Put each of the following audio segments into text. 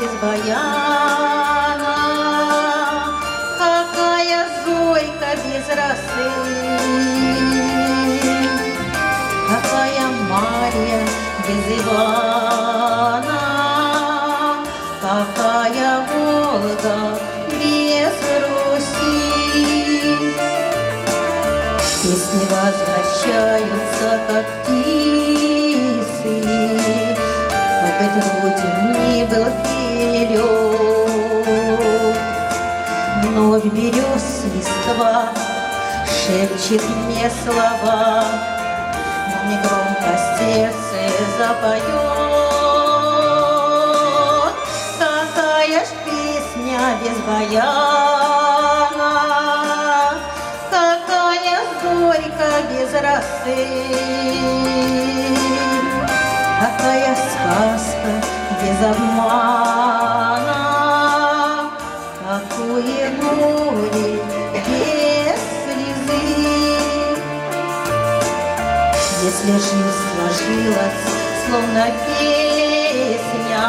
без баяна, какая зойка без росы, какая Марья без Ивана, какая Волга без Руси. Песни возвращаются, как птицы, как бы труден ни был перелет. Вновь берез листва шепчет мне слова, но мне громко сердце запоет. Какая ж песня без баяна, какая горько без росы, какая сказка без обмана, какое море без слезы. Если жизнь сложилась, словно песня,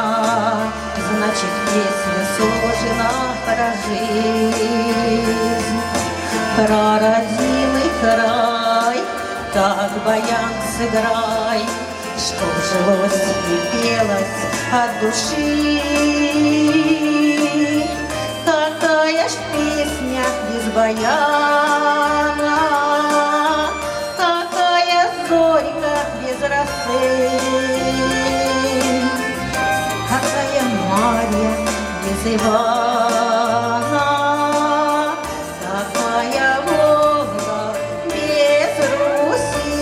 значит, песня сложена про жизнь. Про родимый край, так баян сыграй, чтоб жилось и пелось от души. Какая ж песня без баяна, какая зорька без росы, какая Марья без Ивана, какая Волга без Руси.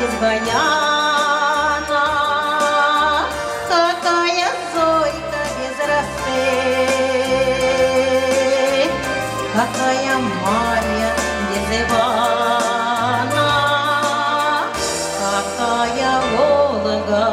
Без баяна, какая зойка без росы, какая Марья без Ивана, какая Волга